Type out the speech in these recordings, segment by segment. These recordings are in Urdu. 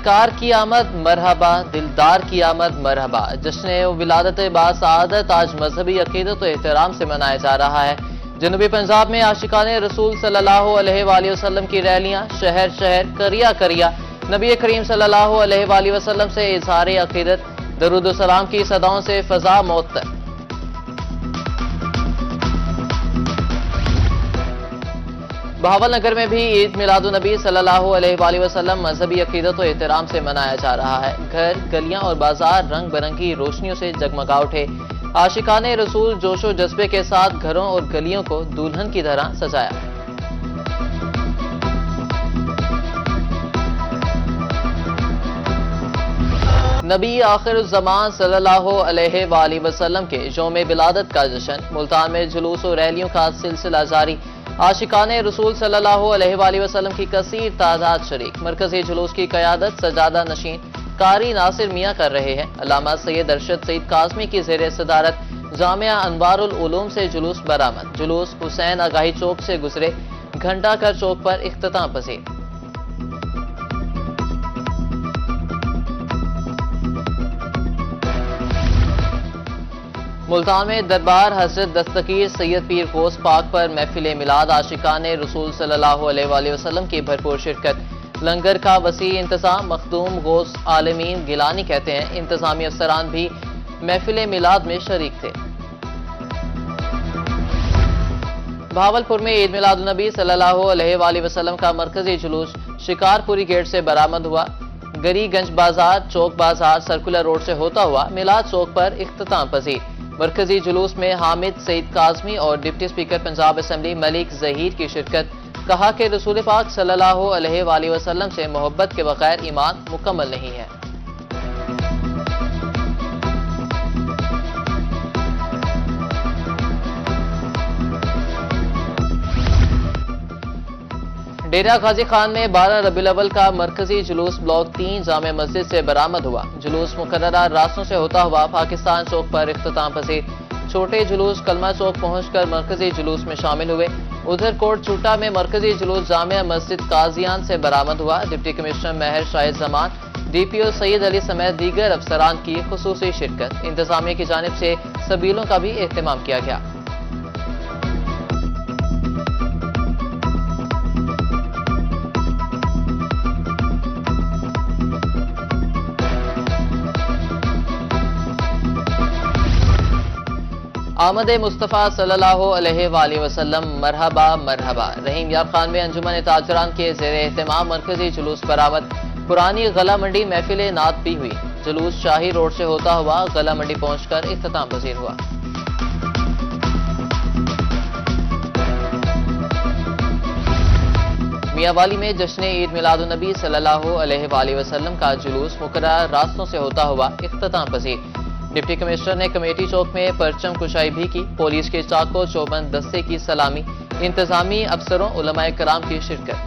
شکار کی آمد مرحبا، دلدار کی آمد مرحبا۔ جشن ولادت باسعادت آج مذہبی عقیدت و احترام سے منایا جا رہا ہے۔ جنوبی پنجاب میں عاشقان رسول صلی اللہ علیہ وآلہ وسلم کی ریلیاں شہر شہر، کریا کریا نبی کریم صلی اللہ علیہ وآلہ وسلم سے اظہار عقیدت، درود و سلام کی صداؤں سے فضا معطر۔ بہاول نگر میں بھی عید میلاد النبی صلی اللہ علیہ وآلہ وسلم مذہبی عقیدت و احترام سے منایا جا رہا ہے۔ گھر، گلیاں اور بازار رنگ برنگی روشنیوں سے جگمگا اٹھے۔ عاشقان رسول جوش و جذبے کے ساتھ گھروں اور گلیوں کو دلہن کی طرح سجایا۔ نبی آخر الزمان صلی اللہ علیہ وآلہ وسلم کے یوم ولادت کا جشن، ملتان میں جلوس و ریلیوں کا سلسلہ جاری۔ عاشقان رسول صلی اللہ علیہ وآلہ وسلم کی کثیر تعداد شریک۔ مرکزی جلوس کی قیادت سجادہ نشین قاری ناصر میاں کر رہے ہیں۔ علامہ سید ارشد سعید کاظمی کی زیر صدارت جامعہ انوار العلوم سے جلوس برآمد۔ جلوس حسین آگاہی چوک سے گزرے، گھنٹہ گھر چوک پر اختتام پذیر۔ ملتان میں دربار حضرت دستگیر سید پیر غوث پاک پر محفل میلاد، عاشقان رسول صلی اللہ علیہ وآلہ وسلم کی بھرپور شرکت۔ لنگر کا وسیع انتظام، مخدوم غوث عالمین گیلانی کہتے ہیں انتظامی افسران بھی محفل میلاد میں شریک تھے۔ بہاولپور میں عید میلاد النبی صلی اللہ علیہ وآلہ وسلم کا مرکزی جلوس شکارپوری گیٹ سے برآمد ہوا۔ گری گنج بازار، چوک بازار، سرکولر روڈ سے ہوتا ہوا میلاد چوک پر اختتام پذیر۔ مرکزی جلوس میں حامد سعید کاظمی اور ڈپٹی اسپیکر پنجاب اسمبلی ملک ظہیر کی شرکت۔ کہا کہ رسول پاک صلی اللہ علیہ وآلہ وسلم سے محبت کے بغیر ایمان مکمل نہیں ہے۔ ڈیرہ غازی خان میں 12 ربیع الاول کا مرکزی جلوس بلاک 3 جامع مسجد سے برآمد ہوا۔ جلوس مقررہ راستوں سے ہوتا ہوا پاکستان چوک پر اختتام پذیر۔ چھوٹے جلوس کلمہ چوک پہنچ کر مرکزی جلوس میں شامل ہوئے۔ ادھر کوٹ چوٹا میں مرکزی جلوس جامع مسجد قاضیان سے برآمد ہوا۔ ڈپٹی کمشنر مہر شاہد زمان، ڈی پی او سید علی سمیت دیگر افسران کی خصوصی شرکت۔ انتظامیہ کی جانب سے سبیلوں کا بھی اہتمام کیا گیا۔ آمد مصطفیٰ صلی اللہ علیہ وآلہ وسلم مرحبا مرحبا۔ رحیم یار خان میں انجمن تاجران کے زیر اہتمام مرکزی جلوس برآمد۔ پرانی غلہ منڈی محفل نعت بھی ہوئی۔ جلوس شاہی روڈ سے ہوتا ہوا غلہ منڈی پہنچ کر اختتام پذیر ہوا۔ میاں والی میں جشن عید میلاد النبی صلی اللہ علیہ وآلہ وسلم کا جلوس مقررہ راستوں سے ہوتا ہوا اختتام پذیر۔ ڈپٹی کمشنر نے کمیٹی چوک میں پرچم کشائی بھی کی۔ پولیس کے چاکو چوبند دستے کی سلامی، انتظامی افسروں علماء کرام کی شرکت۔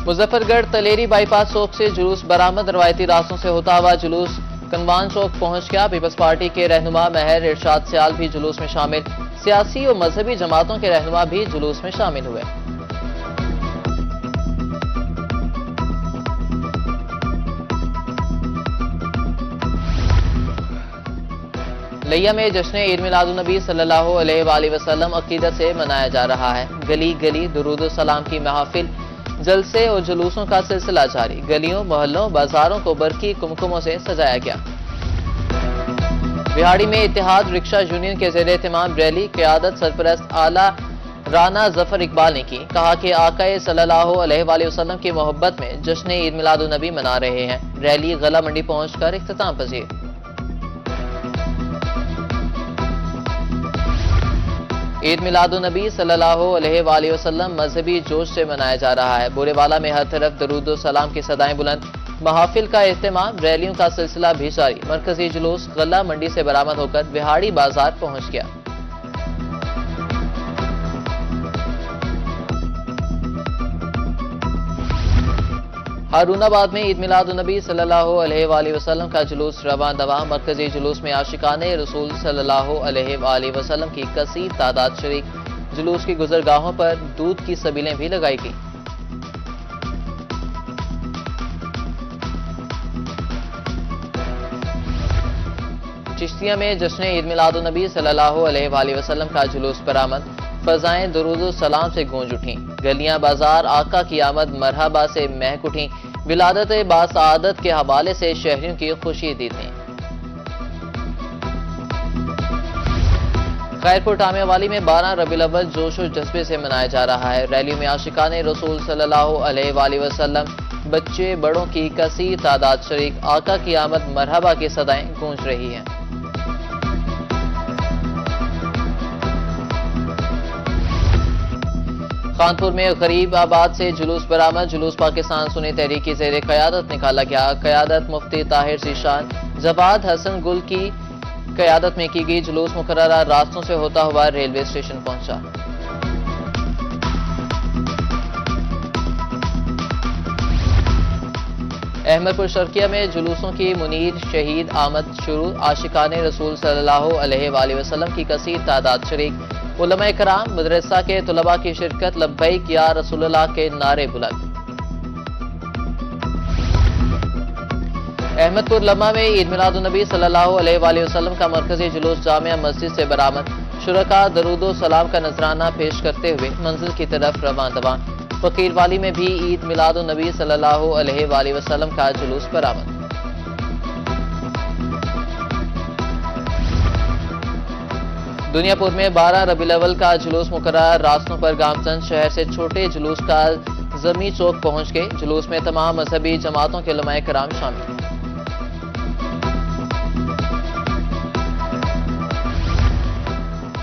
مظفر گڑھ تلیری بائی پاس چوک سے جلوس برآمد۔ روایتی راستوں سے ہوتا ہوا جلوس کنوان چوک پہنچ گیا۔ پیپلز پارٹی کے رہنما مہر ارشاد سیال بھی جلوس میں شامل۔ سیاسی اور مذہبی جماعتوں کے رہنما بھی جلوس میں شامل ہوئے۔ لیا میں جشن عید میلاد النبی صلی اللہ علیہ وآلہ وسلم عقیدت سے منایا جا رہا ہے۔ گلی گلی درود و سلام کی محافل، جلسے اور جلوسوں کا سلسلہ جاری۔ گلیوں، محلوں، بازاروں کو برقی کمکموں سے سجایا گیا۔ بہاڑی میں اتحاد رکشہ یونین کے زیر اہتمام ریلی، قیادت سرپرست اعلیٰ رانا ظفر اقبال نے کی۔ کہا کہ آقا صلی اللہ علیہ وآلہ وسلم کی محبت میں جشن عید میلاد النبی منا رہے ہیں۔ ریلی غلہ منڈی پہنچ کر اختتام پذیر۔ عید میلاد النبی صلی اللہ علیہ وآلہ وسلم مذہبی جوش سے منایا جا رہا ہے۔ بورے والا میں ہر طرف درود و سلام کی صدائیں بلند، محافل کا اہتمام، ریلیوں کا سلسلہ بھی جاری۔ مرکزی جلوس غلہ منڈی سے برآمد ہو کر بہاڑی بازار پہنچ گیا۔ ہارون آباد میں عید میلاد النبی صلی اللہ علیہ وآلہ وسلم کا جلوس رواں دواں۔ مرکزی جلوس میں عاشقان رسول صلی اللہ علیہ وآلہ وسلم کی کثیر تعداد شریک۔ جلوس کی گزرگاہوں پر دودھ کی سبیلیں بھی لگائی گئیں۔ چشتیہ میں جشن عید میلاد النبی صلی اللہ علیہ وآلہ وسلم کا جلوس برآمد، فضائیں درود و سلام سے گونج اٹھیں، گلیاں بازار آقا کی آمد مرحبا سے مہک اٹھیں، ولادت باسعادت کے حوالے سے شہریوں کی خوشی دیدیں۔ خیرپور ٹامے والی میں 12 ربیع الاول جوش و جذبے سے منایا جا رہا ہے۔ ریلی میں عاشقان رسول صلی اللہ علیہ وآلہ وسلم، بچے بڑوں کی کثیر تعداد شریک، آقا کی آمد مرحبا کی صدائیں گونج رہی ہیں۔ خانپور میں غریب آباد سے جلوس برآمد، جلوس پاکستان سنی تحریک کی زیر قیادت نکالا گیا۔ قیادت مفتی طاہر ذیشان جواد حسن گل کی قیادت میں کی گئی، جلوس مقررہ راستوں سے ہوتا ہوا ریلوے اسٹیشن پہنچا۔ احمد پور شرقیہ میں جلوسوں کی منیر شہید آمد شروع، عاشقان رسول صلی اللہ علیہ وآلہ وسلم کی کثیر تعداد شریک، علماء کرام مدرسہ کے طلباء کی شرکت، لبیک یا رسول اللہ کے نعرے بلند۔ احمد پور لمحہ میں عید میلاد النبی صلی اللہ علیہ وآلہ وسلم کا مرکزی جلوس جامع مسجد سے برآمد، شرکاء درود و سلام کا نذرانہ پیش کرتے ہوئے منزل کی طرف رواں دواں۔ فقیر والی میں بھی عید میلاد النبی صلی اللہ علیہ وآلہ وسلم کا جلوس برآمد۔ دنیا پور میں 12 ربیع الاول کا جلوس مقررہ راستوں پر گامزن، شہر سے چھوٹے جلوس کا زمی چوک پہنچ گئے، جلوس میں تمام مذہبی جماعتوں کے علماء کرام شامل۔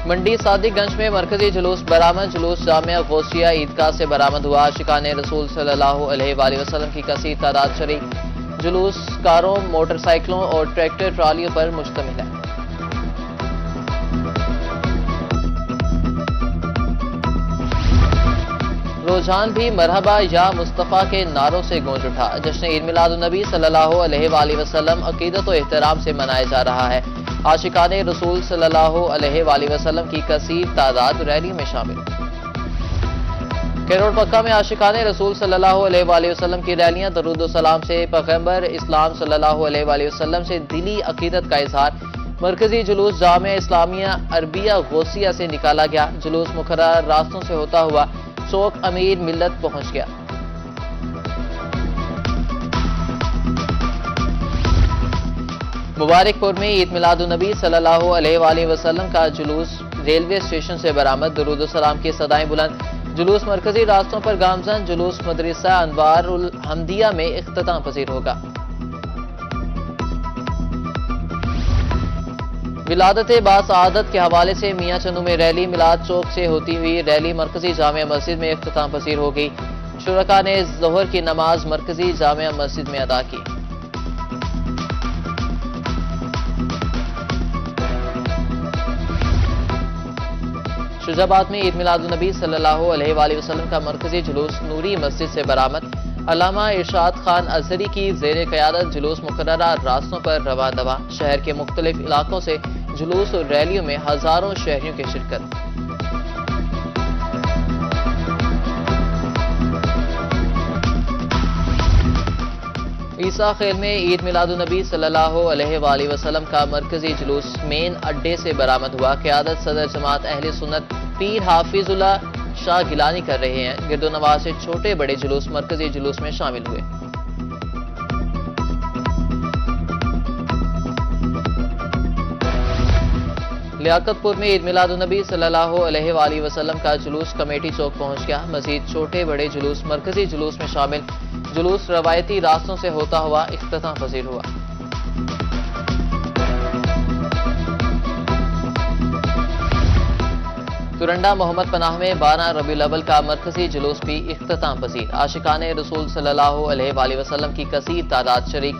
منڈی صادق گنج میں مرکزی جلوس برآمد، جلوس جامعہ غوثیہ عیدگاہ سے برآمد ہوا، عاشقان رسول صلی اللہ علیہ وآلہ وسلم کی کثیر تعداد شریک، جلوس کاروں، موٹر سائیکلوں اور ٹریکٹر ٹرالیوں پر مشتمل ہے۔ رجحان بھی مرحبا یا مصطفیٰ کے نعروں سے گونج اٹھا۔ جشن عید میلاد النبی صلی اللہ علیہ وآلہ وسلم عقیدت و احترام سے منایا جا رہا ہے، عاشقان رسول صلی اللہ علیہ وآلہ وسلم کی کثیر تعداد ریلی میں شامل۔ کیروڑ پکا میں عاشقان رسول صلی اللہ علیہ وآلہ وسلم کی ریلیاں، درود و سلام سے پیغمبر اسلام صلی اللہ علیہ وآلہ وسلم سے دلی عقیدت کا اظہار، مرکزی جلوس جامعہ اسلامیہ عربیہ غوثیہ سے نکالا گیا، جلوس مقررہ راستوں سے ہوتا ہوا چوک امیر ملت پہنچ گیا۔ مبارک پور میں عید میلاد النبی صلی اللہ علیہ وآلہ وسلم کا جلوس ریلوے اسٹیشن سے برآمد، درود و سلام کی صدائیں بلند، جلوس مرکزی راستوں پر گامزن، جلوس مدرسہ انوار الحمدیہ میں اختتام پذیر ہوگا۔ ولادت باسعادت کے حوالے سے میاں چنو میں ریلی، میلاد چوک سے ہوتی ہوئی ریلی مرکزی جامع مسجد میں اختتام پذیر ہو گئی، شرکاء نے ظہر کی نماز مرکزی جامع مسجد میں ادا کی۔ شجاع آباد میں عید میلاد النبی صلی اللہ علیہ وآلہ وسلم کا مرکزی جلوس نوری مسجد سے برآمد، علامہ ارشاد خان ازہری کی زیر قیادت جلوس مقررہ راستوں پر رواں دواں، شہر کے مختلف علاقوں سے جلوس اور ریلیوں میں ہزاروں شہریوں کی شرکت۔ عیسیٰ خیل میں عید میلاد النبی صلی اللہ علیہ وآلہ وسلم کا مرکزی جلوس مین اڈے سے برآمد ہوا، قیادت صدر جماعت اہل سنت پیر حافظ اللہ شاہ گیلانی کر رہے ہیں، گرد و نواز سے چھوٹے بڑے جلوس مرکزی جلوس میں شامل ہوئے۔ لیاقت پور میں عید میلاد النبی صلی اللہ علیہ وآلہ وسلم کا جلوس کمیٹی چوک پہنچ گیا، مزید چھوٹے بڑے جلوس مرکزی جلوس میں شامل، جلوس روایتی راستوں سے ہوتا ہوا اختتام پذیر ہوا۔ تورنڈا محمد پناہ میں 12 ربیع الاول کا مرکزی جلوس بھی اختتام پذیر، عاشقان رسول صلی اللہ علیہ وآلہ وسلم کی کثیر تعداد شریک،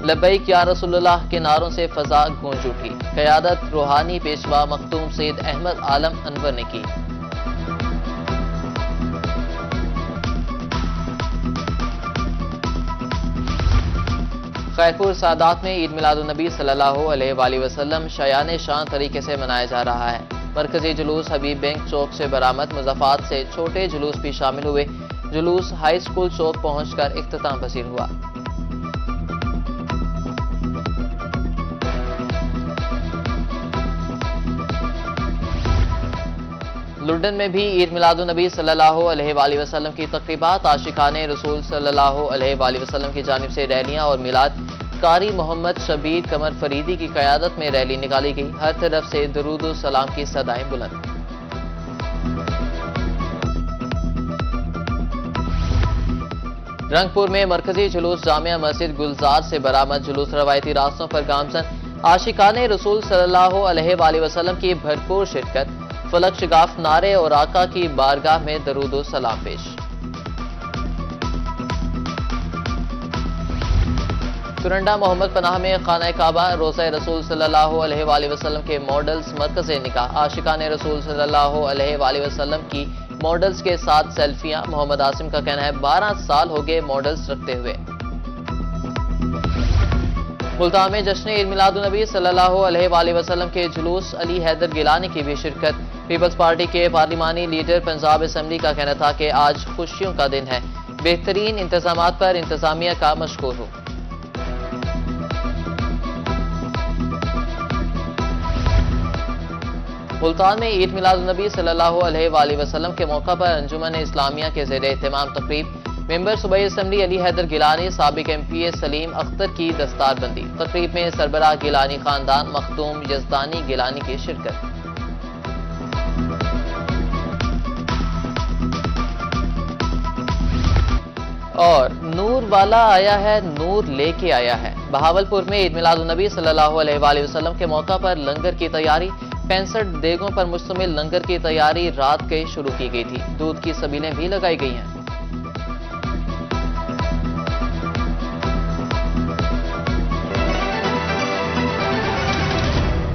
لبیک یا رسول اللہ کے نعروں سے فضا گونج اٹھی، قیادت روحانی پیشوا مختوم سید احمد عالم انور نے کی۔ خیرپور سادات میں عید میلاد النبی صلی اللہ علیہ وآلہ وسلم شایان شان طریقے سے منایا جا رہا ہے، مرکزی جلوس حبیب بینک چوک سے برآمد، مضافات سے چھوٹے جلوس بھی شامل ہوئے۔ جلوس ہائی اسکول چوک پہنچ کر اختتام پذیر ہوا۔ لنڈن میں بھی عید میلاد النبی صلی اللہ علیہ وآلہ وسلم کی تقریبات، عاشقان رسول صلی اللہ علیہ وآلہ وسلم کی جانب سے ریلیاں اور میلاد قاری محمد شبیر قمر فریدی کی قیادت میں ریلی نکالی گئی۔ ہر طرف سے درود و سلام کی صدائیں بلند۔ رنگپور میں مرکزی جلوس جامعہ مسجد گلزار سے برآمد، جلوس روایتی راستوں پر گامزن، عاشقان رسول صلی اللہ علیہ وآلہ وسلم کی بھرپور شرکت، فلک شگاف نعرے اور آقا کی بارگاہ میں درود و سلام پیش۔ چرنڈا محمد پناہ میں خانہ کعبہ، روضہ رسول صلی اللہ علیہ وآلہ وسلم کے ماڈلز، مرکز نکاح، عاشقان رسول صلی اللہ علیہ وآلہ وسلم کی ماڈلز کے ساتھ سیلفیاں۔ محمد عاصم کا کہنا ہے 12 سال ہو گئے ماڈلز رکھتے ہوئے۔ ملتان میں جشن عید میلاد النبی صلی اللہ علیہ وآلہ وسلم کے جلوس، علی حیدر گیلانی کی بھی شرکت۔ پیپلز پارٹی کے پارلیمانی لیڈر پنجاب اسمبلی کا کہنا تھا کہ آج خوشیوں کا دن ہے، بہترین انتظامات پر انتظامیہ کا مشکور ہوں۔ ملتان میں عید میلاد النبی صلی اللہ علیہ وآلہ وسلم کے موقع پر انجمن اسلامیہ کے زیر اہتمام تقریب، ممبر صوبائی اسمبلی علی حیدر گیلانی، سابق ایم پی سلیم اختر کی دستار بندی۔ تقریب میں سربراہ گیلانی خاندان، مختوم یزدانی گیلانی کی شرکت۔ اور نور والا آیا ہے، نور لے کے آیا ہے۔ بہاولپور میں عید میلاد النبی صلی اللہ علیہ وآلہ وسلم کے موقع پر لنگر کی تیاری، 65 دیگوں پر مشتمل لنگر کی تیاری رات کے شروع کی گئی تھی۔ دودھ کی سبیلیں بھی لگائی گئی ہیں۔